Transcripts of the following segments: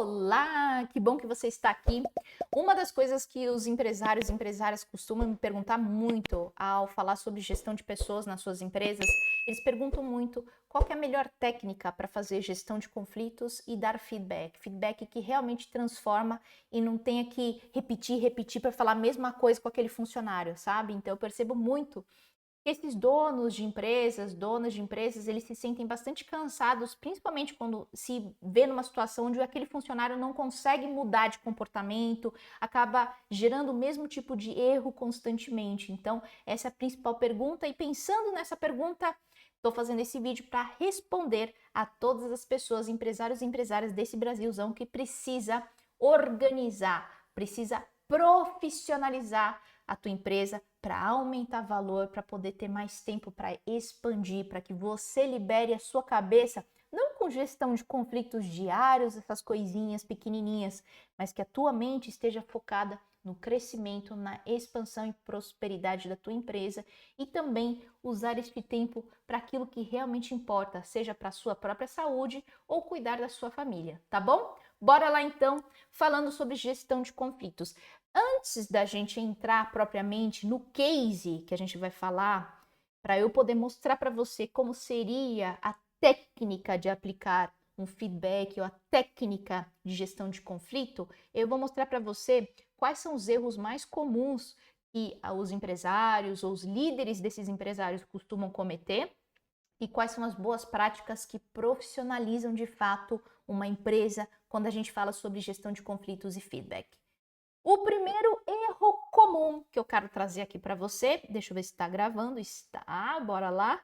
Olá, que bom que você está aqui. Uma das coisas que os empresários e empresárias costumam me perguntar muito ao falar sobre gestão de pessoas nas suas empresas, eles perguntam muito qual que é a melhor técnica para fazer gestão de conflitos e dar feedback. Feedback que realmente transforma e não tenha que repetir para falar a mesma coisa com aquele funcionário, sabe? Então eu percebo muito esses donas de empresas, eles se sentem bastante cansados, principalmente quando se vê numa situação onde aquele funcionário não consegue mudar de comportamento, acaba gerando o mesmo tipo de erro constantemente. Então, essa é a principal pergunta e pensando nessa pergunta, estou fazendo esse vídeo para responder a todas as pessoas, empresários e empresárias desse Brasilzão que precisa organizar, precisa profissionalizar a tua empresa para aumentar valor, para poder ter mais tempo para expandir, para que você libere a sua cabeça, não com gestão de conflitos diários, essas coisinhas pequenininhas, mas que a tua mente esteja focada no crescimento, na expansão e prosperidade da tua empresa e também usar este tempo para aquilo que realmente importa, seja para a sua própria saúde ou cuidar da sua família, tá bom? Bora lá então, falando sobre gestão de conflitos. Antes da gente entrar propriamente no case que a gente vai falar, para eu poder mostrar para você como seria a técnica de aplicar um feedback ou a técnica de gestão de conflito, eu vou mostrar para você quais são os erros mais comuns que os empresários ou os líderes desses empresários costumam cometer e quais são as boas práticas que profissionalizam de fato uma empresa quando a gente fala sobre gestão de conflitos e feedback. O primeiro erro comum que eu quero trazer aqui para você, deixa eu ver se está gravando, está, bora lá.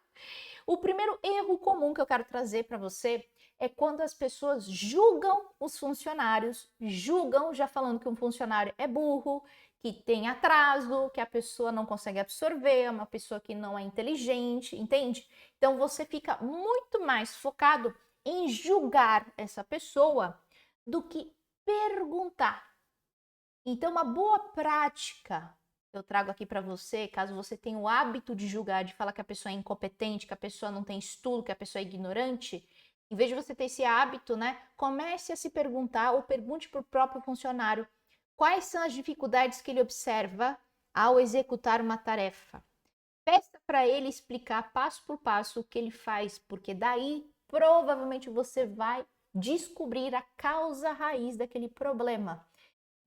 O primeiro erro comum que eu quero trazer para você é quando as pessoas julgam os funcionários, julgam já falando que um funcionário é burro, que tem atraso, que a pessoa não consegue absorver, é uma pessoa que não é inteligente, entende? Então você fica muito mais focado em julgar essa pessoa do que perguntar. Então, uma boa prática que eu trago aqui para você, caso você tenha o hábito de julgar, de falar que a pessoa é incompetente, que a pessoa não tem estudo, que a pessoa é ignorante, em vez de você ter esse hábito, né, comece a se perguntar ou pergunte para o próprio funcionário quais são as dificuldades que ele observa ao executar uma tarefa. Peça para ele explicar passo por passo o que ele faz, porque daí provavelmente você vai descobrir a causa raiz daquele problema.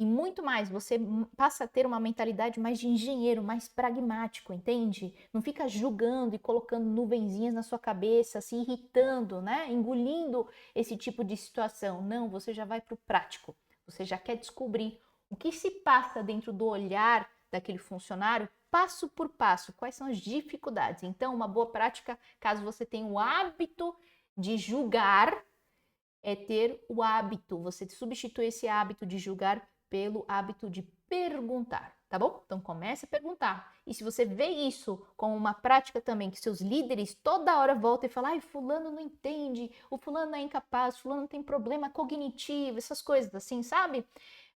E muito mais, você passa a ter uma mentalidade mais de engenheiro, mais pragmático, entende? Não fica julgando e colocando nuvenzinhas na sua cabeça, se irritando, né? Engolindo esse tipo de situação. Não, você já vai para o prático. Você já quer descobrir o que se passa dentro do olhar daquele funcionário, passo por passo, quais são as dificuldades. Então, uma boa prática, caso você tenha o hábito de julgar, é ter o hábito, você substitui esse hábito de julgar pelo hábito de perguntar, tá bom? Então comece a perguntar. E se você vê isso como uma prática também, que seus líderes toda hora voltam e falam, ai, fulano não entende, o fulano é incapaz, fulano tem problema cognitivo, essas coisas assim, sabe?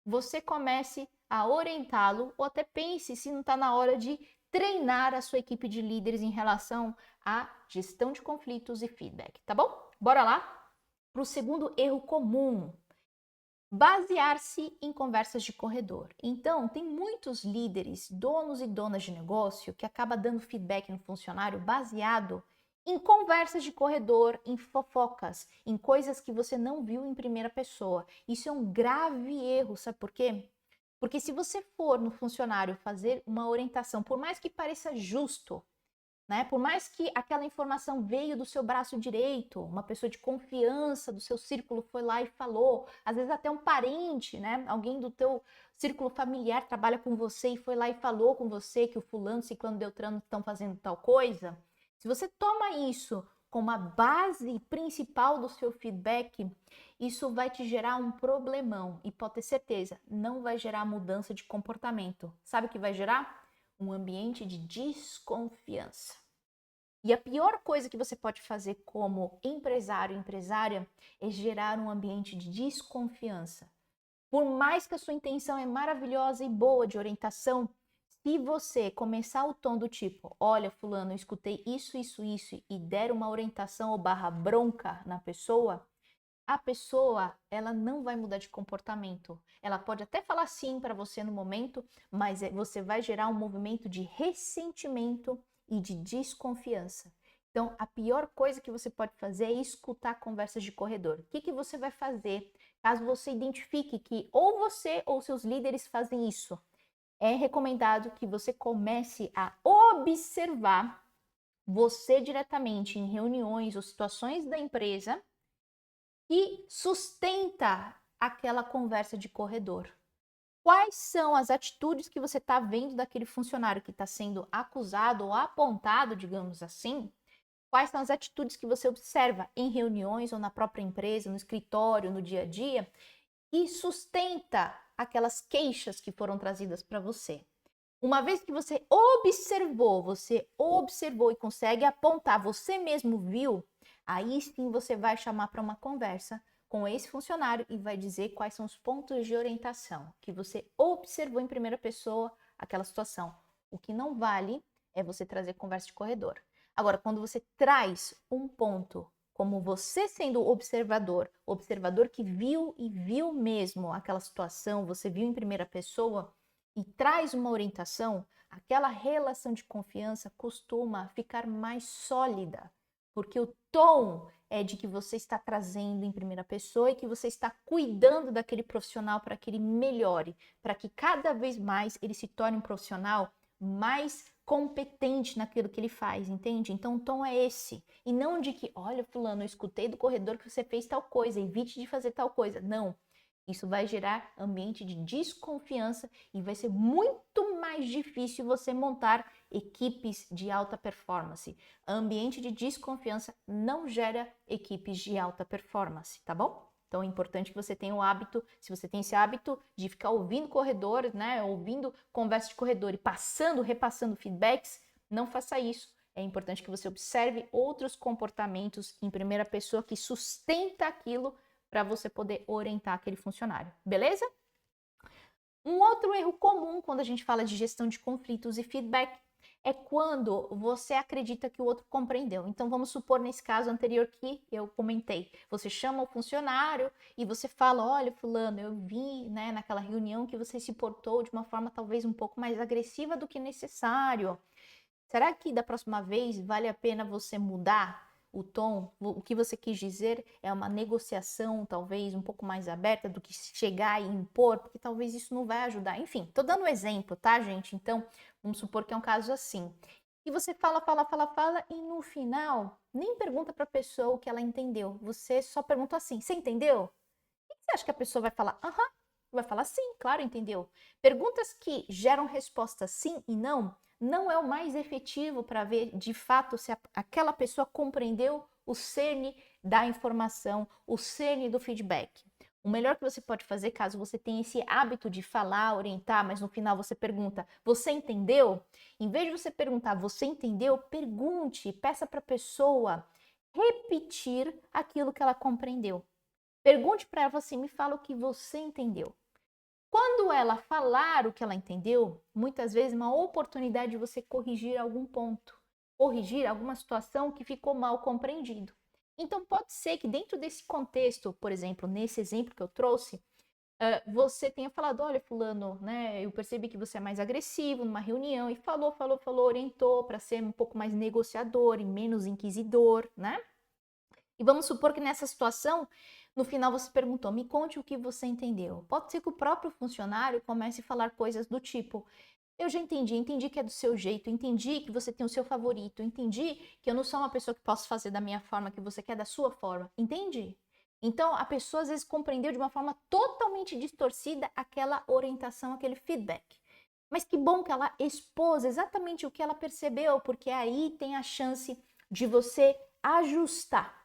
Você comece a orientá-lo ou até pense se não está na hora de treinar a sua equipe de líderes em relação à gestão de conflitos e feedback, tá bom? Bora lá para o segundo erro comum. Basear-se em conversas de corredor. Então, tem muitos líderes, donos e donas de negócio que acabam dando feedback no funcionário baseado em conversas de corredor, em fofocas, em coisas que você não viu em primeira pessoa. Isso é um grave erro, sabe por quê? Porque se você for no funcionário fazer uma orientação, por mais que pareça justo, né? Por mais que aquela informação veio do seu braço direito, uma pessoa de confiança do seu círculo foi lá e falou, às vezes até um parente, né? Alguém do teu círculo familiar trabalha com você e foi lá e falou com você que o fulano, ciclano, beltrano estão fazendo tal coisa. Se você toma isso como a base principal do seu feedback, isso vai te gerar um problemão e pode ter certeza, não vai gerar mudança de comportamento. Sabe o que vai gerar? Um ambiente de desconfiança. E a pior coisa que você pode fazer como empresário, empresária, é gerar um ambiente de desconfiança. Por mais que a sua intenção é maravilhosa e boa de orientação, se você começar o tom do tipo, olha, fulano, eu escutei isso, e der uma orientação ou barra bronca na pessoa, a pessoa, ela não vai mudar de comportamento. Ela pode até falar sim para você no momento, mas você vai gerar um movimento de ressentimento e de desconfiança. Então, a pior coisa que você pode fazer é escutar conversas de corredor. O que você vai fazer caso você identifique que ou você ou seus líderes fazem isso? É recomendado que você comece a observar você diretamente em reuniões ou situações da empresa e sustenta aquela conversa de corredor. Quais são as atitudes que você está vendo daquele funcionário que está sendo acusado ou apontado, digamos assim? Quais são as atitudes que você observa em reuniões ou na própria empresa, no escritório, no dia a dia, e sustenta aquelas queixas que foram trazidas para você? Uma vez que você observou e consegue apontar, você mesmo viu, aí sim você vai chamar para uma conversa com esse funcionário e vai dizer quais são os pontos de orientação que você observou em primeira pessoa aquela situação. O que não vale é você trazer conversa de corredor. Agora, quando você traz um ponto, como você sendo observador que viu e viu mesmo aquela situação, você viu em primeira pessoa, e traz uma orientação, aquela relação de confiança costuma ficar mais sólida, porque o tom é de que você está trazendo em primeira pessoa e que você está cuidando daquele profissional para que ele melhore, para que cada vez mais ele se torne um profissional mais competente naquilo que ele faz, entende? Então o tom é esse, e não de que, olha, fulano, eu escutei do corredor que você fez tal coisa, evite de fazer tal coisa. Não. Isso vai gerar ambiente de desconfiança e vai ser muito mais difícil você montar equipes de alta performance. Ambiente de desconfiança não gera equipes de alta performance, tá bom? Então é importante que você tenha o hábito, se você tem esse hábito de ficar ouvindo corredores, né, ouvindo conversa de corredor e repassando feedbacks, não faça isso. É importante que você observe outros comportamentos em primeira pessoa que sustenta aquilo para você poder orientar aquele funcionário, beleza? Um outro erro comum quando a gente fala de gestão de conflitos e feedback é quando você acredita que o outro compreendeu. Então vamos supor nesse caso anterior que eu comentei, você chama o funcionário e você fala, olha fulano, eu vi, né, naquela reunião que você se portou de uma forma talvez um pouco mais agressiva do que necessário. Será que da próxima vez vale a pena você mudar o tom? O que você quis dizer é uma negociação talvez um pouco mais aberta do que chegar e impor, porque talvez isso não vai ajudar. Enfim, tô dando um exemplo, tá, gente? Então, vamos supor que é um caso assim. E você fala e no final nem pergunta para a pessoa o que ela entendeu. Você só pergunta assim: "Você entendeu?" O que você acha que a pessoa vai falar? Aham. Vai falar sim, claro, entendeu. Perguntas que geram respostas sim e não é o mais efetivo para ver de fato se aquela pessoa compreendeu o cerne da informação, o cerne do feedback. O melhor que você pode fazer, caso você tenha esse hábito de falar, orientar, mas no final você pergunta, você entendeu? Em vez de você perguntar, você entendeu? Pergunte, peça para a pessoa repetir aquilo que ela compreendeu. Pergunte para ela assim, me fala o que você entendeu. Quando ela falar o que ela entendeu, muitas vezes é uma oportunidade de você corrigir algum ponto, corrigir alguma situação que ficou mal compreendido. Então pode ser que dentro desse contexto, por exemplo, nesse exemplo que eu trouxe, você tenha falado, olha fulano, né, eu percebi que você é mais agressivo numa reunião e falou, orientou para ser um pouco mais negociador e menos inquisidor, né? E vamos supor que nessa situação, no final você perguntou, me conte o que você entendeu. Pode ser que o próprio funcionário comece a falar coisas do tipo, eu já entendi que é do seu jeito, entendi que você tem o seu favorito, entendi que eu não sou uma pessoa que posso fazer da minha forma, que você quer da sua forma, entende? Então a pessoa às vezes compreendeu de uma forma totalmente distorcida aquela orientação, aquele feedback. Mas que bom que ela expôs exatamente o que ela percebeu, porque aí tem a chance de você ajustar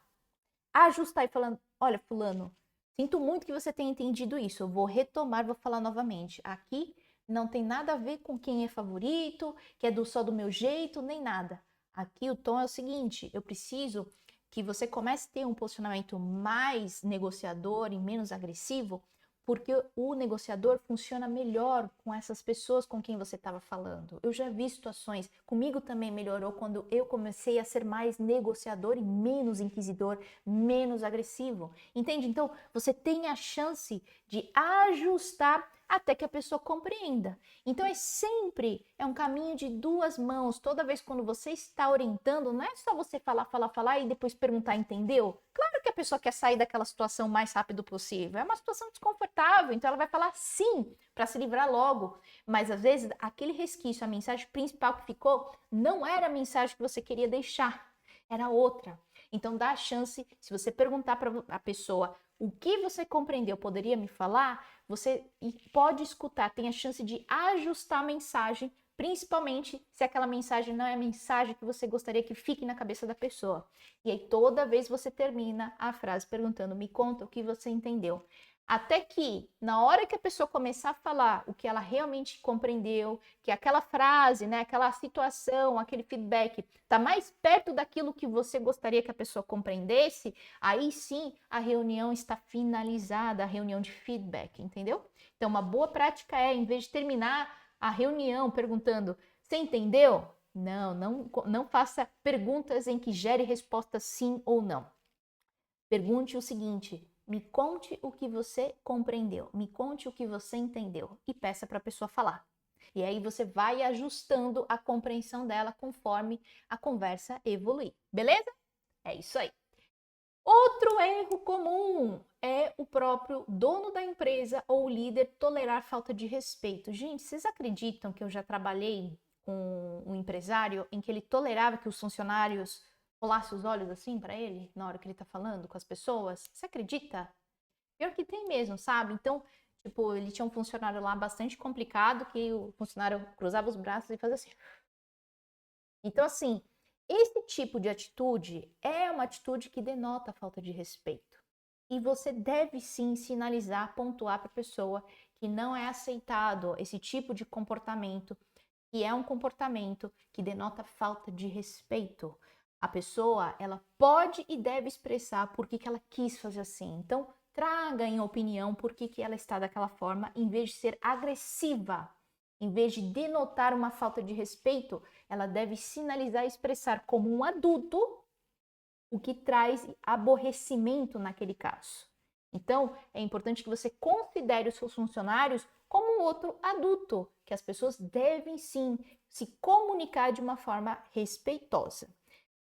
e falando, olha fulano, sinto muito que você tenha entendido isso, eu vou retomar, vou falar novamente. Aqui não tem nada a ver com quem é favorito, que é só do meu jeito, nem nada. Aqui o tom é o seguinte, eu preciso que você comece a ter um posicionamento mais negociador e menos agressivo, Porque o negociador funciona melhor com essas pessoas com quem você estava falando. Eu já vi situações, comigo também melhorou quando eu comecei a ser mais negociador e menos inquisidor, menos agressivo. Entende? Então, você tem a chance de ajustar até que a pessoa compreenda. Então, é um caminho de duas mãos. Toda vez quando você está orientando, não é só você falar e depois perguntar, entendeu? Claro que a pessoa quer sair daquela situação o mais rápido possível. É uma situação desconfortável, então ela vai falar sim para se livrar logo. Mas às vezes aquele resquício, a mensagem principal que ficou, não era a mensagem que você queria deixar, era outra. Então dá a chance, se você perguntar para a pessoa o que você compreendeu, poderia me falar? Você pode escutar, tem a chance de ajustar a mensagem, principalmente se aquela mensagem não é a mensagem que você gostaria que fique na cabeça da pessoa. E aí toda vez você termina a frase perguntando, me conta o que você entendeu. Até que, na hora que a pessoa começar a falar o que ela realmente compreendeu, que aquela frase, né, aquela situação, aquele feedback está mais perto daquilo que você gostaria que a pessoa compreendesse, aí sim a reunião está finalizada, a reunião de feedback, entendeu? Então, uma boa prática é, em vez de terminar a reunião perguntando, você entendeu? Não faça perguntas em que gere resposta sim ou não. Pergunte o seguinte, me conte o que você compreendeu, me conte o que você entendeu e peça para a pessoa falar. E aí você vai ajustando a compreensão dela conforme a conversa evoluir, beleza? É isso aí. Outro erro comum é o próprio dono da empresa ou o líder tolerar falta de respeito. Gente, vocês acreditam que eu já trabalhei com um empresário em que ele tolerava que os funcionários rolassem os olhos assim para ele na hora que ele tá falando com as pessoas? Você acredita? Pior que tem mesmo, sabe? Então, tipo, ele tinha um funcionário lá bastante complicado que o funcionário cruzava os braços e fazia assim. Então, assim, esse tipo de atitude é uma atitude que denota falta de respeito. E você deve sim sinalizar, pontuar para a pessoa que não é aceitado esse tipo de comportamento, que é um comportamento que denota falta de respeito. A pessoa, ela pode e deve expressar por que ela quis fazer assim. Então, traga em opinião por que ela está daquela forma, em vez de ser agressiva. Em vez de denotar uma falta de respeito, ela deve sinalizar e expressar como um adulto o que traz aborrecimento naquele caso. Então, é importante que você considere os seus funcionários como um outro adulto, que as pessoas devem sim se comunicar de uma forma respeitosa.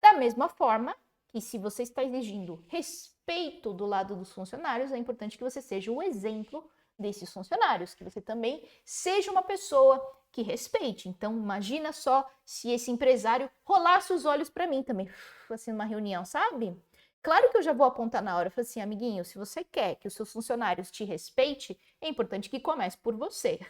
Da mesma forma que se você está exigindo respeito do lado dos funcionários, é importante que você seja o exemplo desses funcionários, que você também seja uma pessoa que respeite. Então, imagina só se esse empresário rolasse os olhos para mim também, assim, numa reunião, sabe? Claro que eu já vou apontar na hora, eu falo assim, amiguinho, se você quer que os seus funcionários te respeitem, é importante que comece por você,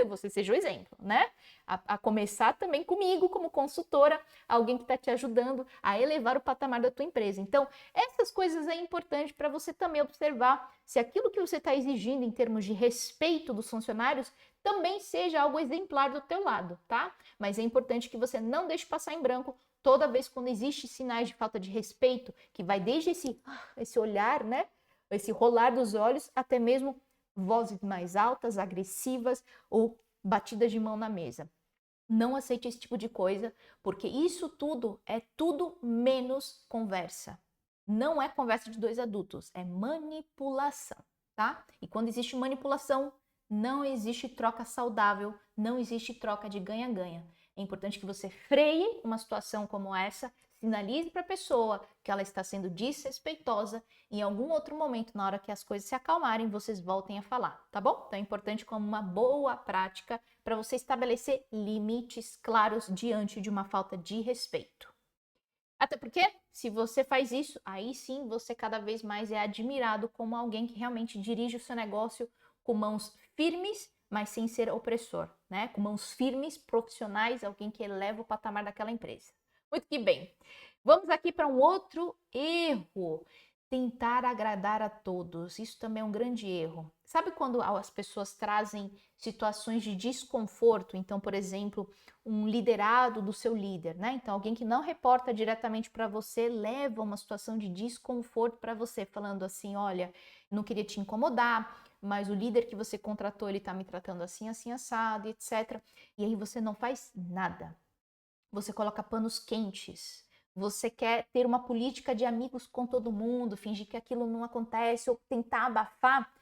você seja o exemplo, né? A começar também comigo, como consultora, alguém que está te ajudando a elevar o patamar da tua empresa. Então, essas coisas é importante para você também observar se aquilo que você está exigindo em termos de respeito dos funcionários também seja algo exemplar do teu lado, tá? Mas é importante que você não deixe passar em branco toda vez quando existe sinais de falta de respeito, que vai desde esse olhar, né? Esse rolar dos olhos, até mesmo vozes mais altas, agressivas ou batidas de mão na mesa. Não aceite esse tipo de coisa, porque isso tudo é tudo menos conversa. Não é conversa de dois adultos, é manipulação, tá? E quando existe manipulação, não existe troca saudável, não existe troca de ganha-ganha. É importante que você freie uma situação como essa, sinalize para a pessoa que ela está sendo desrespeitosa e em algum outro momento, na hora que as coisas se acalmarem, vocês voltem a falar, tá bom? Então é importante como uma boa prática para você estabelecer limites claros diante de uma falta de respeito. Até porque, se você faz isso, aí sim você cada vez mais é admirado como alguém que realmente dirige o seu negócio com mãos firmes, mas sem ser opressor, né? Com mãos firmes, profissionais, alguém que eleva o patamar daquela empresa. Muito que bem. Vamos aqui para um outro erro. Tentar agradar a todos. Isso também é um grande erro. Sabe quando as pessoas trazem situações de desconforto? Então, por exemplo, um liderado do seu líder, né? Então, alguém que não reporta diretamente para você leva uma situação de desconforto para você, falando assim: olha, não queria te incomodar, mas o líder que você contratou, ele tá me tratando assim, assim, assado, etc. E aí você não faz nada. Você coloca panos quentes. Você quer ter uma política de amigos com todo mundo, fingir que aquilo não acontece ou tentar abafar.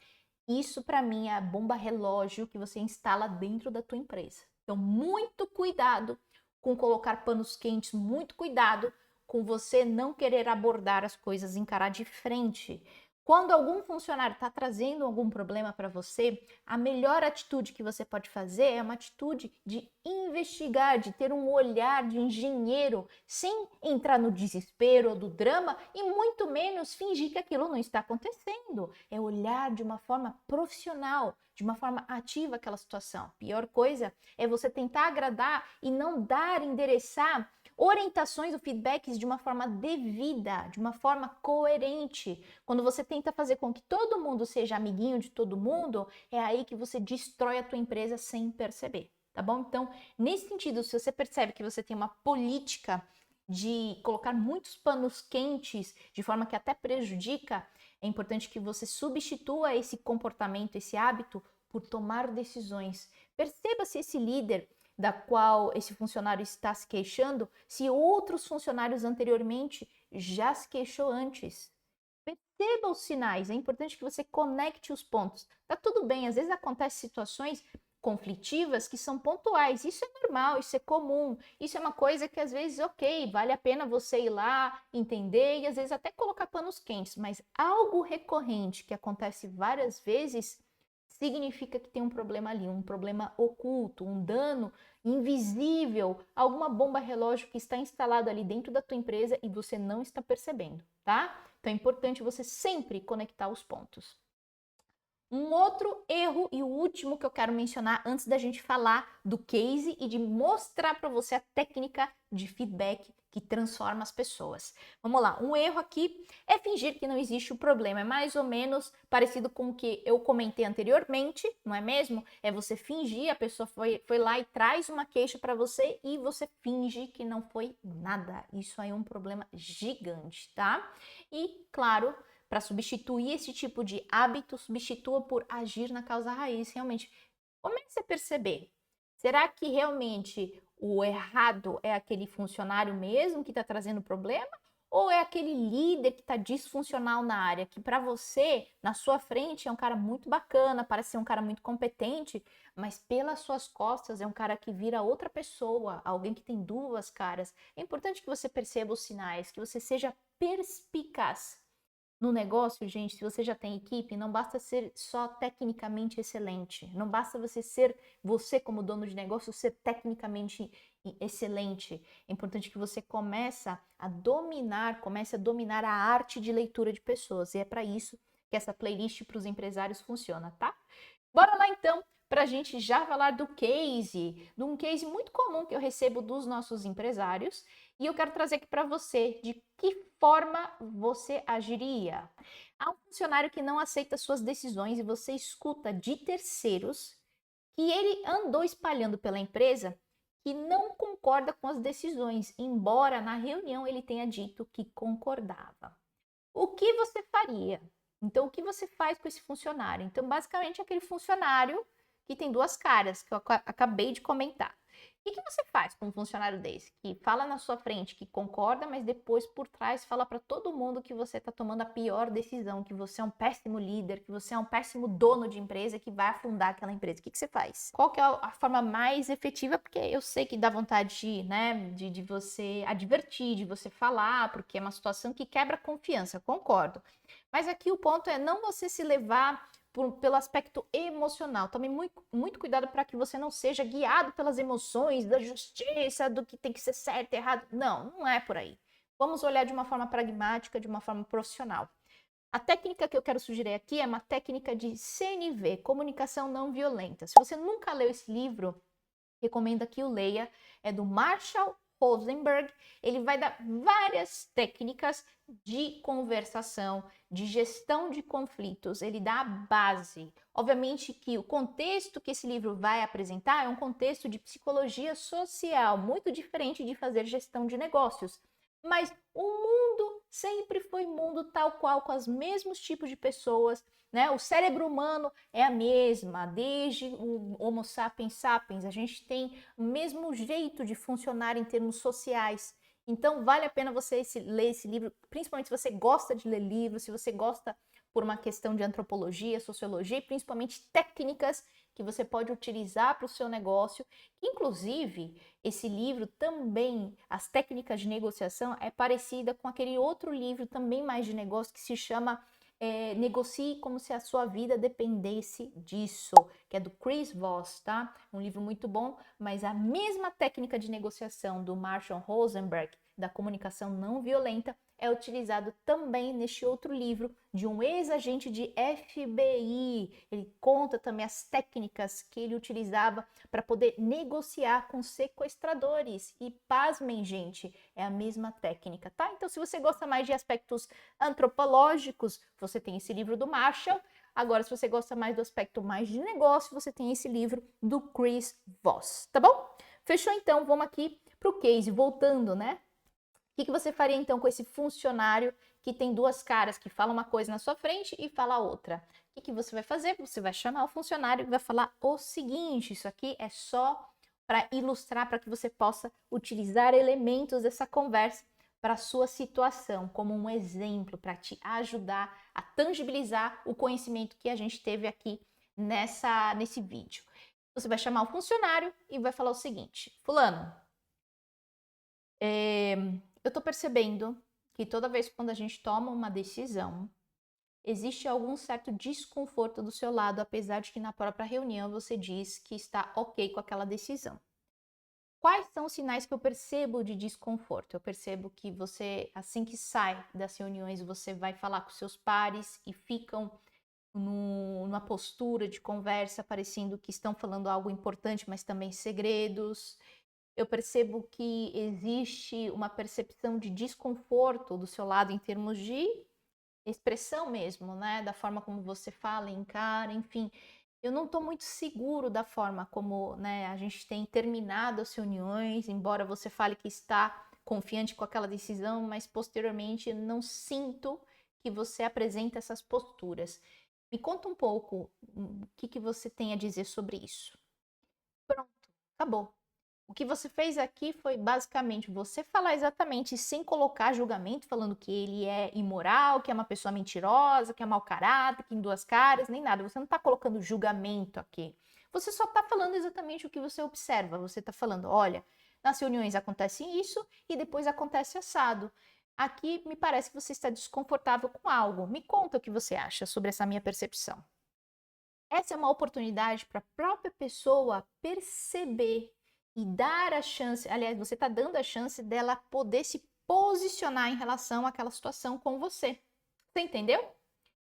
Isso para mim é a bomba relógio que você instala dentro da tua empresa. Então, muito cuidado com colocar panos quentes, muito cuidado com você não querer abordar as coisas, encarar de frente. Quando algum funcionário está trazendo algum problema para você, a melhor atitude que você pode fazer é uma atitude de investigar, de ter um olhar de engenheiro, sem entrar no desespero ou do drama e muito menos fingir que aquilo não está acontecendo. É olhar de uma forma profissional, de uma forma ativa aquela situação. Pior coisa é você tentar agradar e não dar, endereçar orientações ou feedbacks de uma forma devida, de uma forma coerente. Quando você tenta fazer com que todo mundo seja amiguinho de todo mundo, é aí que você destrói a tua empresa sem perceber, tá bom? Então, nesse sentido, se você percebe que você tem uma política de colocar muitos panos quentes de forma que até prejudica, é importante que você substitua esse comportamento, esse hábito, por tomar decisões. Perceba se esse líder da qual esse funcionário está se queixando, se outros funcionários anteriormente já se queixou antes. Perceba os sinais, é importante que você conecte os pontos. Tá tudo bem, às vezes acontecem situações conflitivas que são pontuais, isso é normal, isso é comum, isso é uma coisa que às vezes, ok, vale a pena você ir lá, entender e às vezes até colocar panos quentes, mas algo recorrente que acontece várias vezes significa que tem um problema ali, um problema oculto, um dano invisível, alguma bomba relógio que está instalado ali dentro da tua empresa e você não está percebendo, tá? Então é importante você sempre conectar os pontos. Um outro erro e o último que eu quero mencionar antes da gente falar do case e de mostrar para você a técnica de feedback que transforma as pessoas. Vamos lá, um erro aqui é fingir que não existe o problema. É mais ou menos parecido com o que eu comentei anteriormente, não é mesmo? É você fingir, a pessoa foi lá e traz uma queixa para você e você finge que não foi nada. Isso aí é um problema gigante, tá? E, claro, para substituir esse tipo de hábito, substitua por agir na causa raiz. Realmente, comece a perceber. Será que realmente o errado é aquele funcionário mesmo que está trazendo problema? Ou é aquele líder que está disfuncional na área, que para você, na sua frente, é um cara muito bacana, parece ser um cara muito competente, mas pelas suas costas é um cara que vira outra pessoa, alguém que tem duas caras. É importante que você perceba os sinais, que você seja perspicaz. No negócio, gente, se você já tem equipe, não basta ser só tecnicamente excelente. Não basta você como dono de negócio, ser tecnicamente excelente. É importante que você comece a dominar a arte de leitura de pessoas. E é para isso que essa playlist para os empresários funciona, tá? Bora lá então para a gente já falar de um case muito comum que eu recebo dos nossos empresários e eu quero trazer aqui para você de que forma você agiria. Há um funcionário que não aceita suas decisões e você escuta de terceiros que ele andou espalhando pela empresa que não concorda com as decisões, embora na reunião ele tenha dito que concordava. O que você faria? Então, o que você faz com esse funcionário? Então, basicamente, aquele funcionário que tem duas caras, que eu acabei de comentar. O que você faz com um funcionário desse? Que fala na sua frente que concorda, mas depois por trás fala para todo mundo que você está tomando a pior decisão, que você é um péssimo líder, que você é um péssimo dono de empresa, que vai afundar aquela empresa. O que você faz? Qual que é a forma mais efetiva? Porque eu sei que dá vontade de, né, de você advertir, de você falar, porque é uma situação que quebra a confiança, concordo. Mas aqui o ponto é não você se levar pelo aspecto emocional. Tome muito cuidado para que você não seja guiado pelas emoções, da justiça, do que tem que ser certo e errado. Não, não é por aí. Vamos olhar de uma forma pragmática, de uma forma profissional. A técnica que eu quero sugerir aqui é uma técnica de CNV, Comunicação Não Violenta. Se você nunca leu esse livro, recomendo que o leia. É do Marshall Rosenberg. Ele vai dar várias técnicas de conversação, de gestão de conflitos. Ele dá a base. Obviamente que o contexto que esse livro vai apresentar é um contexto de psicologia social, muito diferente de fazer gestão de negócios. mas o mundo sempre foi mundo tal qual, com os mesmos tipos de pessoas, né? O cérebro humano é a mesma, desde o Homo sapiens sapiens, a gente tem o mesmo jeito de funcionar em termos sociais. Então, vale a pena você ler esse livro, principalmente se você gosta de ler livros, se você gosta por uma questão de antropologia, sociologia e principalmente técnicas que você pode utilizar para o seu negócio. Inclusive, esse livro também, as técnicas de negociação, é parecida com aquele outro livro também mais de negócio que se chama Negocie como se a sua vida dependesse disso, que é do Chris Voss, tá? Um livro muito bom, mas a mesma técnica de negociação do Marshall Rosenberg, da comunicação não violenta, é utilizado também neste outro livro de um ex-agente de FBI. Ele conta também as técnicas que ele utilizava para poder negociar com sequestradores. E pasmem, gente, é a mesma técnica, tá? Então, se você gosta mais de aspectos antropológicos, você tem esse livro do Marshall. Agora, se você gosta mais do aspecto mais de negócio, você tem esse livro do Chris Voss, tá bom? Fechou então? Vamos aqui para o case, voltando, né? O que você faria então com esse funcionário que tem duas caras, que fala uma coisa na sua frente e fala outra? O que você vai fazer? Você vai chamar o funcionário e vai falar o seguinte: isso aqui é só para ilustrar, para que você possa utilizar elementos dessa conversa para a sua situação, como um exemplo, para te ajudar a tangibilizar o conhecimento que a gente teve aqui nesse vídeo. Você vai chamar o funcionário e vai falar o seguinte: fulano, eu tô percebendo que toda vez quando a gente toma uma decisão, existe algum certo desconforto do seu lado, apesar de que na própria reunião você diz que está ok com aquela decisão. Quais são os sinais que eu percebo de desconforto? Eu percebo que você, assim que sai das reuniões, você vai falar com seus pares e ficam numa postura de conversa, parecendo que estão falando algo importante, mas também segredos. Eu percebo que existe uma percepção de desconforto do seu lado em termos de expressão mesmo, né? Da forma como você fala, encara, enfim. Eu não estou muito seguro da forma como, né, a gente tem terminado as reuniões, embora você fale que está confiante com aquela decisão, mas posteriormente não sinto que você apresenta essas posturas. Me conta um pouco o que você tem a dizer sobre isso. Pronto, acabou. O que você fez aqui foi basicamente você falar exatamente sem colocar julgamento, falando que ele é imoral, que é uma pessoa mentirosa, que é mau caráter, que tem duas caras, nem nada. Você não está colocando julgamento aqui. Você só está falando exatamente o que você observa. Você está falando, olha, nas reuniões acontece isso e depois acontece assado. Aqui me parece que você está desconfortável com algo. Me conta o que você acha sobre essa minha percepção. Essa é uma oportunidade para a própria pessoa perceber e dar a chance, aliás, você está dando a chance dela poder se posicionar em relação àquela situação com você. Você entendeu?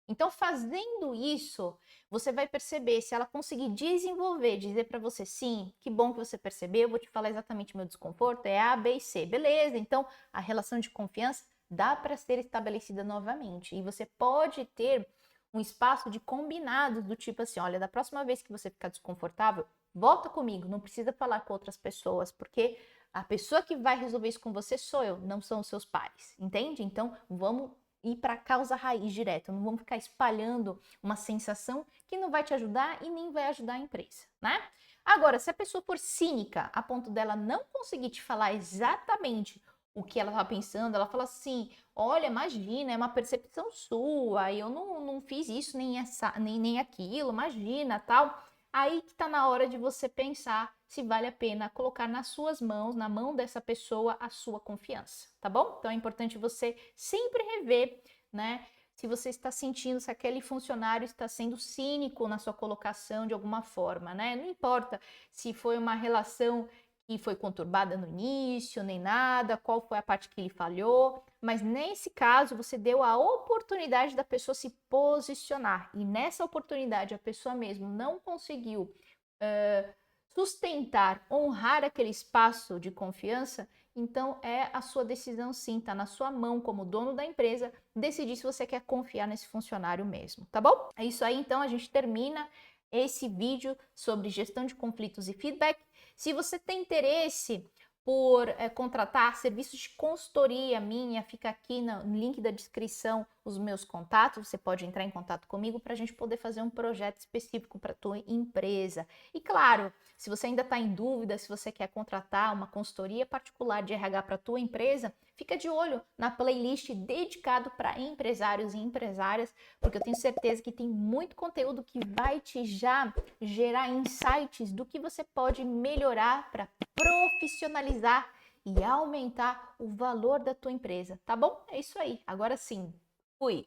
Então, fazendo isso, você vai perceber se ela conseguir desenvolver, dizer para você, sim, que bom que você percebeu, eu vou te falar exatamente o meu desconforto, é A, B e C. Beleza, então a relação de confiança dá para ser estabelecida novamente. E você pode ter um espaço de combinados do tipo assim, olha, da próxima vez que você ficar desconfortável, volta comigo, não precisa falar com outras pessoas, porque a pessoa que vai resolver isso com você sou eu, não são os seus pares, entende? Então, vamos ir para a causa raiz direto, não vamos ficar espalhando uma sensação que não vai te ajudar e nem vai ajudar a empresa, né? Agora, se a pessoa for cínica a ponto dela não conseguir te falar exatamente o que ela está pensando, ela fala assim, olha, imagina, é uma percepção sua, eu não fiz isso nem aquilo, imagina, tal. Aí que está na hora de você pensar se vale a pena colocar nas suas mãos, na mão dessa pessoa, a sua confiança, tá bom? Então é importante você sempre rever, né? Se você está sentindo, se aquele funcionário está sendo cínico na sua colocação de alguma forma, né? Não importa se foi uma relação que foi conturbada no início, nem nada, qual foi a parte que ele falhou, mas nesse caso você deu a oportunidade da pessoa se posicionar e nessa oportunidade a pessoa mesmo não conseguiu sustentar, honrar aquele espaço de confiança, então é a sua decisão sim, tá na sua mão como dono da empresa, decidir se você quer confiar nesse funcionário mesmo, tá bom? É isso aí, então a gente termina esse vídeo sobre gestão de conflitos e feedback. Se você tem interesse, por contratar serviços de consultoria minha, fica aqui no link da descrição os meus contatos, você pode entrar em contato comigo para a gente poder fazer um projeto específico para a tua empresa. E claro, se você ainda está em dúvida, se você quer contratar uma consultoria particular de RH para a tua empresa, fica de olho na playlist dedicado para empresários e empresárias, porque eu tenho certeza que tem muito conteúdo que vai te já gerar insights do que você pode melhorar para profissionalizar e aumentar o valor da tua empresa, tá bom? É isso aí. Agora sim. Fui.